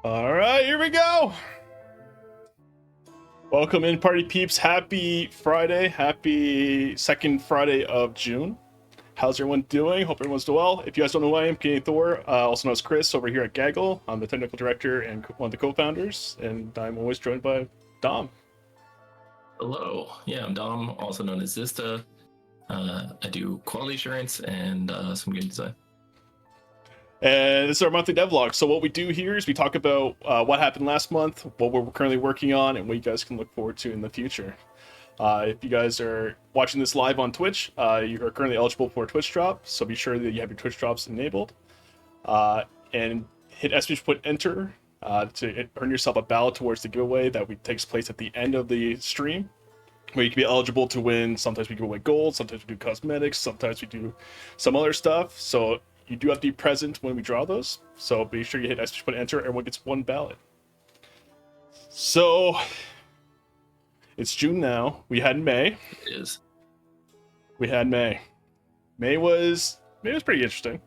All right, here we go. Welcome in, party peeps. Happy Friday. Happy second Friday of June. How's everyone doing? Hope everyone's doing well. If you guys don't know who I am, Canadian Thor, also known as Chris, over here at Gaggle. I'm the technical director and one of the co-founders, and I'm always joined by Dom. Hello. Yeah, I'm Dom, also known as Zista. I do quality assurance and some game design. And this is our monthly devlog. So what we do here is we talk about what happened last month, what we're currently working on, and what you guys can look forward to in the future. If you guys are watching this live on Twitch, you are currently eligible for a Twitch drop, so be sure that you have your Twitch drops enabled. And hit SPH put enter to earn yourself a ballot towards the giveaway that takes place at the end of the stream, where you can be eligible to win. Sometimes we give away gold, sometimes we do cosmetics, sometimes we do some other stuff. So you do have to be present when we draw those. So be sure you hit SPH put enter. Everyone gets one ballot. So it's June now. We had May. It is. We had May. May was pretty interesting.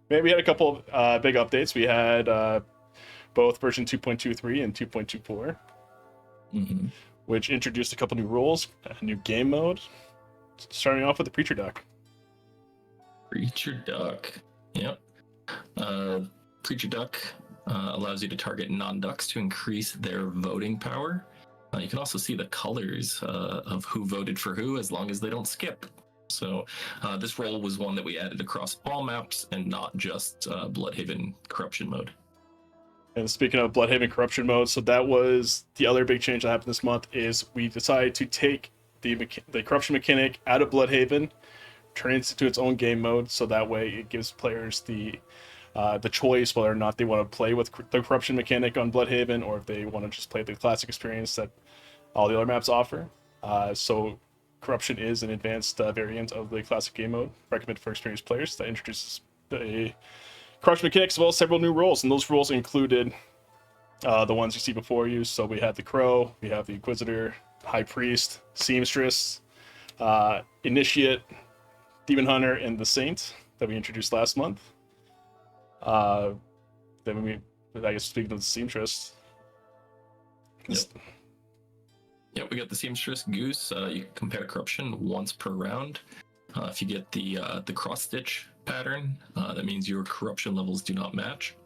May we had a couple big updates. We had both version 2.23 and 2.24, which introduced a couple new rules, a new game mode. Starting off with the Preacher Duck. Preacher Duck. Yep. Preacher Duck allows you to target non-ducks to increase their voting power. You can also see the colors of who voted for who as long as they don't skip. So this role was one that we added across all maps and not just Bloodhaven Corruption mode. And speaking of Bloodhaven Corruption mode, so that was the other big change that happened this month, is we decided to take the corruption mechanic out of Bloodhaven, turn it into its own game mode, so that way it gives players the choice whether or not they want to play with the corruption mechanic on Bloodhaven, or if they want to just play the classic experience that all the other maps offer. So corruption is an advanced variant of the classic game mode, recommended for experienced players, that introduces the corruption mechanics as well as several new rules, and those rules included the ones you see before you. So we had the Crow, we have the Inquisitor, High Priest, Seamstress, Initiate, Demon Hunter, and the Saint that we introduced last month. Then I guess speaking of the Seamstress. Yep, we got the Seamstress Goose. You can compare corruption once per round. If you get the cross stitch pattern, that means your corruption levels do not match.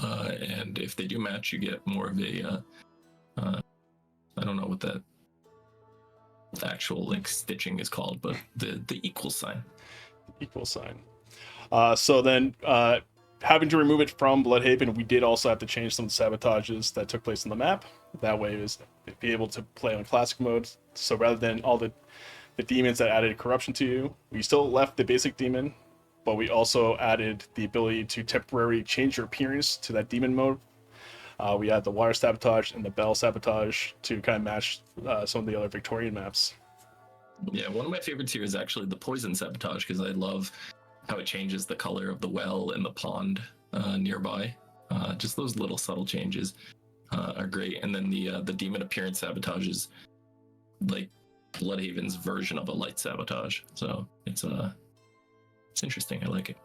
And if they do match, you get more of a I don't know what that actual like stitching is called, but the equal sign. Equal sign. So then, having to remove it from Bloodhaven, we did also have to change some sabotages that took place on the map. That way, it was be able to play on classic mode. So rather than all the demons that added corruption to you, we still left the basic demon, but we also added the ability to temporarily change your appearance to that demon mode. We had the water sabotage and the bell sabotage to kind of match some of the other Victorian maps. Yeah, one of my favorites here is actually the poison sabotage, because I love how it changes the color of the well and the pond nearby. Just those little subtle changes are great. And then the demon appearance sabotage is like Bloodhaven's version of a light sabotage. So it's interesting. I like it.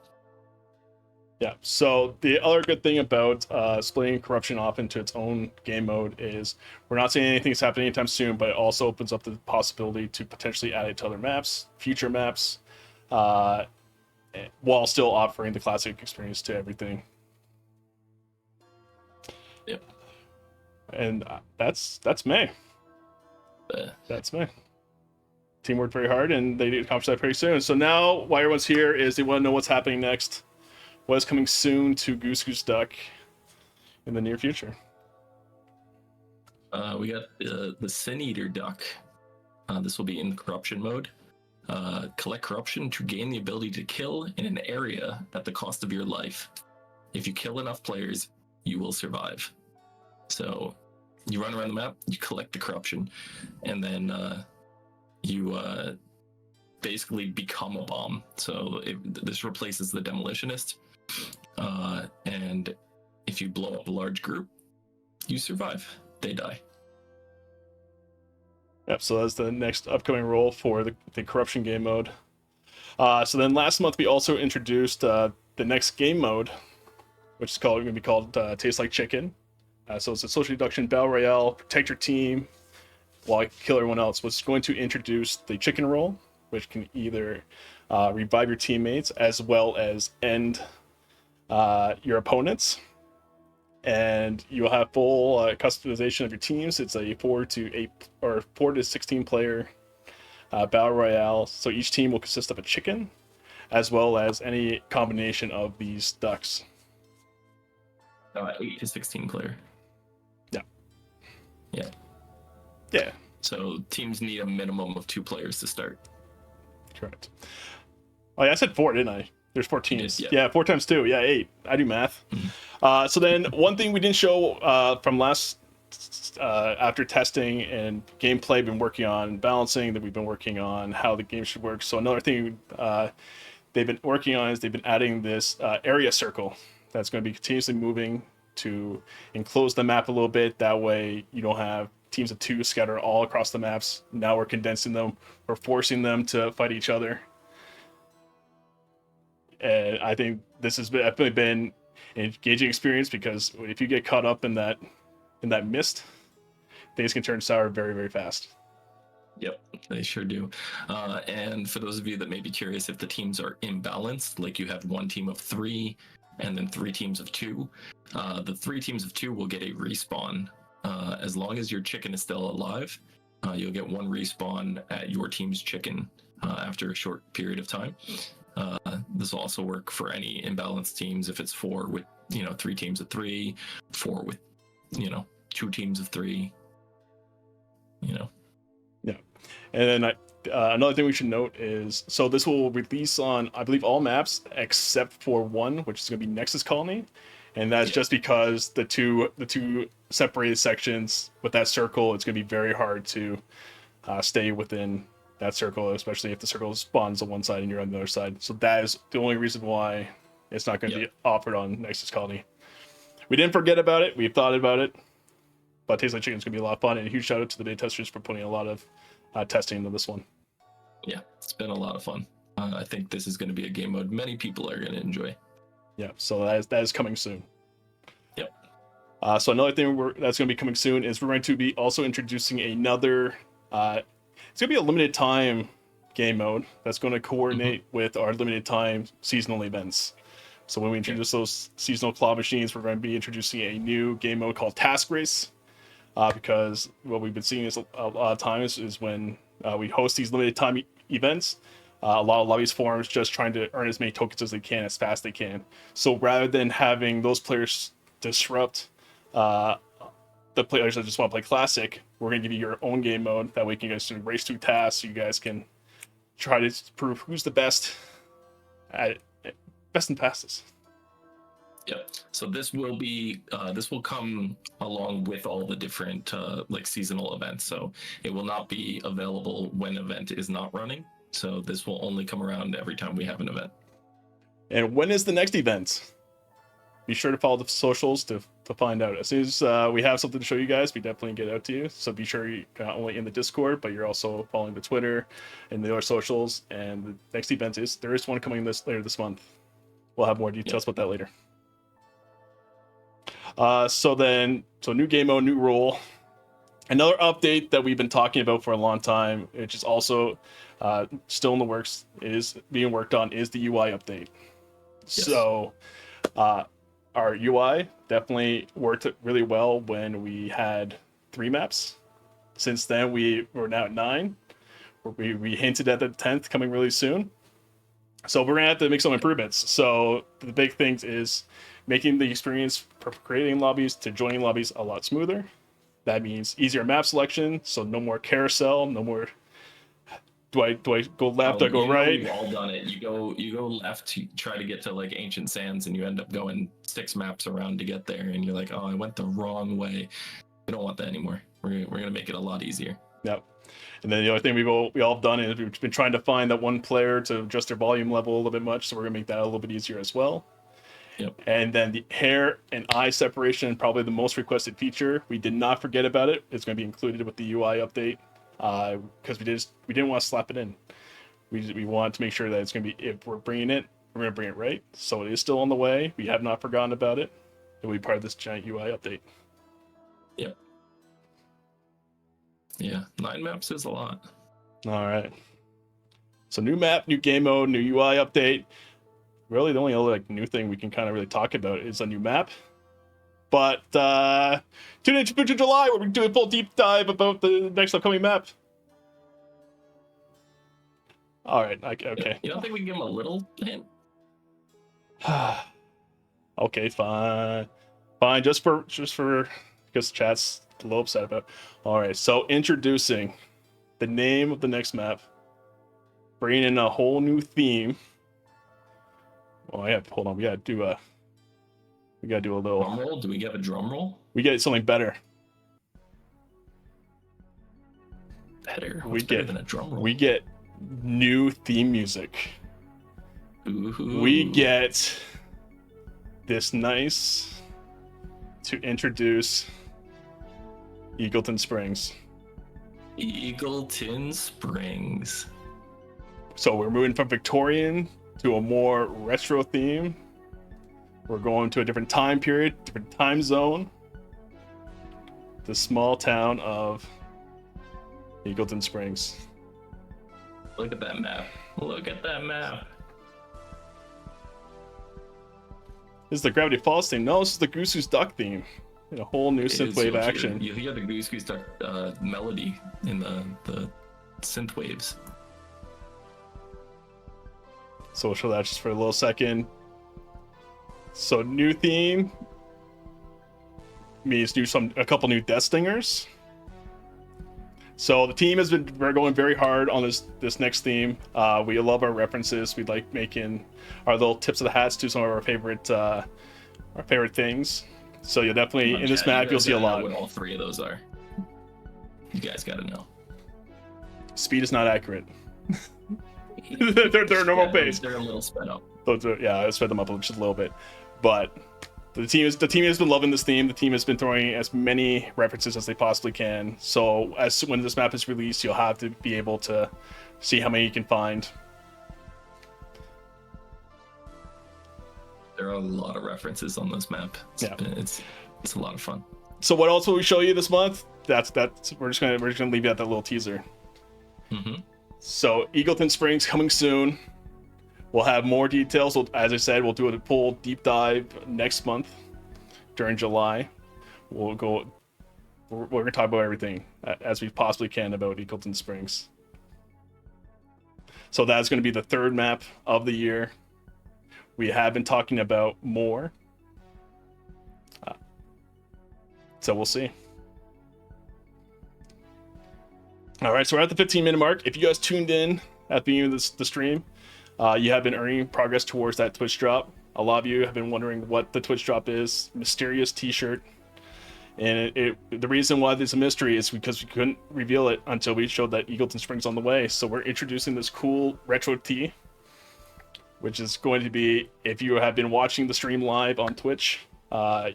Yeah, so the other good thing about splitting corruption off into its own game mode is we're not saying anything's happening anytime soon, but it also opens up the possibility to potentially add it to other maps, future maps, while still offering the classic experience to everything. Yep. And that's May. That's May. Team worked very hard, and they accomplished that pretty soon. So now, why everyone's here is they want to know what's happening next. What is coming soon to Goose Goose Duck in the near future? We got the Sin Eater Duck. This will be in corruption mode. Collect corruption to gain the ability to kill in an area at the cost of your life. If you kill enough players, you will survive. So you run around the map, you collect the corruption, and then you basically become a bomb. So this replaces the demolitionist. And if you blow up a large group, you survive. They die. Yep, so that's the next upcoming role for the corruption game mode. So then last month we also introduced the next game mode which is going to be called Taste Like Chicken. So it's a social deduction battle royale. Protect your team while kill everyone else. Was going to introduce the chicken roll, which can either revive your teammates as well as end your opponents. And you'll have full customization of your teams. It's a 4 to 16 player battle royale. So each team will consist of a chicken, as well as any combination of these ducks. 8 to 16 player. Yeah. Yeah. Yeah. So teams need a minimum of 2 players to start. Correct. Oh yeah, I said 4, didn't I? There's 4 teams. Did, yeah. 4 times 2. Yeah, 8. I do math. Mm-hmm. So then one thing we didn't show from last after testing and gameplay, been working on balancing, that we've been working on how the game should work. So another thing they've been working on is they've been adding this area circle that's going to be continuously moving to enclose the map a little bit. That way you don't have teams of 2 scattered all across the maps. Now we're condensing them. We're forcing them to fight each other. And I think this has definitely been an engaging experience, because if you get caught up in that mist, things can turn sour very, very fast. Yep, they sure do. And for those of you that may be curious if the teams are imbalanced, like you have 1 team of 3 and then 3 teams of 2, the 3 teams of 2 will get a respawn. As long as your chicken is still alive, you'll get 1 respawn at your team's chicken after a short period of time. This will also work for any imbalanced teams if it's 4 with 3 teams of 3, 4 with 2 teams of 3. Yeah. And then another thing we should note is, so this will release on, I believe, all maps except for one, which is going to be Nexus Colony, and that's just because the two separated sections with that circle, it's going to be very hard to stay within that circle, especially if the circle spawns on one side and you're on the other side. So that is the only reason why it's not going to be offered on Nexus Colony. We didn't forget about it. We've thought about it. But Taste Like Chicken is going to be a lot of fun, and a huge shout out to the beta testers for putting a lot of testing into this one. Yeah, it's been a lot of fun. I think this is going to be a game mode many people are going to enjoy. Yeah, so that is coming soon. Yep. So another thing that's going to be coming soon is we're going to be also introducing another. It's going to be a limited time game mode that's going to coordinate with our limited time seasonal events. So when we introduce those seasonal claw machines, we're going to be introducing a new game mode called Task Race. Because what we've been seeing is a lot of times is when we host these limited time events, a lot of lobbies forums just trying to earn as many tokens as they can as fast as they can. So rather than having those players disrupt the players that just want to play Classic, we're going to give you your own game mode. That way you guys can race through tasks, so you guys can try to prove who's the best at best in passes. Yep. So this will be this will come along with all the different like seasonal events. So it will not be available when event is not running. So this will only come around every time we have an event. And when is the next event? Be sure to follow the socials to find out. As soon as we have something to show you guys, we definitely get out to you. So be sure you're not only in the Discord, but you're also following the Twitter and the other socials. And the next event there is one coming later this month. We'll have more details about that later. So new game mode, new rule. Another update that we've been talking about for a long time, which is also still in the works, is being worked on, is the UI update. Yes. So our UI definitely worked really well when we had 3 maps. Since then, we're now at 9. We hinted at the 10th coming really soon. So we're gonna have to make some improvements. So the big things is making the experience for creating lobbies to joining lobbies a lot smoother. That means easier map selection, so no more carousel, no more. Do I go left? Do I go right? We've all done it. You go left to try to get to like Ancient Sands, and you end up going 6 maps around to get there, and you're like, oh, I went the wrong way. We don't want that anymore. We're gonna make it a lot easier. Yep. And then the other thing we all have done is we've been trying to find that one player to adjust their volume level a little bit much, so we're gonna make that a little bit easier as well. Yep. And then the hair and eye separation, probably the most requested feature. We did not forget about it. It's going to be included with the UI update because we didn't want to slap it in. We want to make sure that it's going to be, if we're bringing it, remembering it right. So it is still on the way. We have not forgotten about it. It will be part of this giant UI update. Yep. Yeah, 9 maps is a lot. All right. So new map, new game mode, new UI update. Really, the only other like new thing we can kind of really talk about is a new map. But tune in to July where we do a full deep dive about the next upcoming map. All right. Okay. You don't think we can give him a little hint? Okay, fine. Fine, just for because chat's a little upset about. All right, so introducing the name of the next map, bringing in a whole new theme. Oh yeah, hold on, we gotta do a little Drum roll? Do we get a drum roll? We get something better. Better? What's better than a drum roll? We get new theme music. Ooh. We get this nice to introduce Eagleton Springs. Eagleton Springs. So we're moving from Victorian to a more retro theme. We're going to a different time period, different time zone. The small town of Eagleton Springs. Look at that map. Look at that map. This is the Gravity Falls theme. No, this is the Goose Goose Duck theme. A whole new synthwave action. You hear the Goose Goose Duck melody in the synth waves. So we'll show that just for a little second. So new theme means a couple new Death Stingers. So the team has been going very hard on this next theme. We love our references. We like making our little tips of the hats to some of our favorite things. So you'll definitely in this map you'll see a lot. What all 3 of those are? You guys got to know. Speed is not accurate. they're a normal pace. They're a little sped up. Yeah, I sped them up just a little bit, but the team has been loving this theme. The team has been throwing as many references as they possibly can. So when this map is released, you'll have to be able to see how many you can find. There are a lot of references on this map. It's a lot of fun. So what else will we show you this month? That's we're just gonna leave you at that little teaser. Mm-hmm. So Eagleton Springs coming soon. We'll have more details. As I said, we'll do a full deep dive next month during July. We're gonna talk about everything as we possibly can about Eagleton Springs. So that's going to be the 3rd map of the year. We have been talking about more. So we'll see. All right, so we're at the 15-minute mark. If you guys tuned in at the beginning of the stream, you have been earning progress towards that Twitch drop. A lot of you have been wondering what the Twitch drop is. Mysterious t-shirt. And the reason why there's a mystery is because we couldn't reveal it until we showed that Eagleton Springs on the way. So we're introducing this cool retro tee, which is going to be, if you have been watching the stream live on Twitch,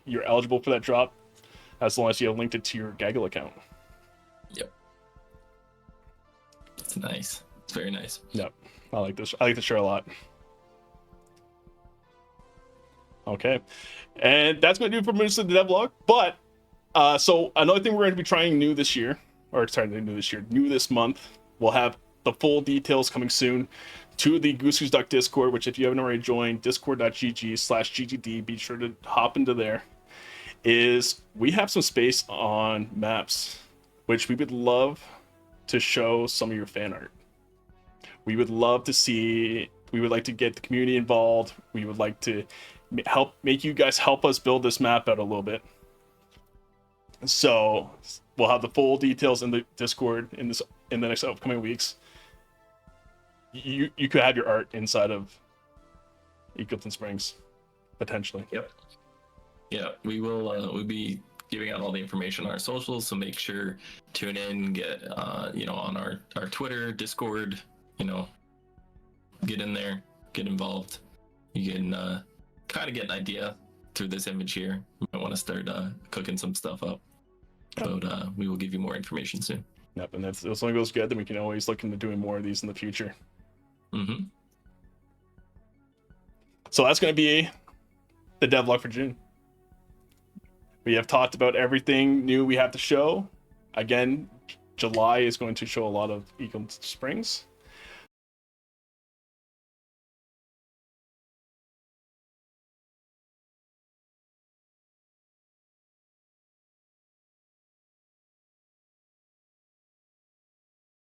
you're eligible for that drop as long as you have linked it to your Gaggle account. Yep. It's nice. It's very nice. Yep. I like this shirt a lot. Okay. And that's going to do it for Moose of the Devlog. But, so another thing we're going to be trying new this month, we'll have the full details coming soon to the Goose Goose Duck Discord, which if you haven't already joined, discord.gg/GGD, be sure to hop into there. We have some space on maps, which we would love to show some of your fan art. We would like to get the community involved. We would like to make you guys help us build this map out a little bit. So we'll have the full details in the Discord in the next upcoming weeks. You could have your art inside of Eagleton Springs, potentially. Yep. Yeah, we will. We'll be giving out all the information on our socials, so make sure tune in, get on our Twitter, Discord. Get in there, get involved. You can kind of get an idea through this image here. You might want to start cooking some stuff up, but we will give you more information soon. Yep, and if something goes good, then we can always look into doing more of these in the future. Mm-hmm. So that's going to be the devlog for June. We have talked about everything new we have to show. Again, July is going to show a lot of Eagleton Springs.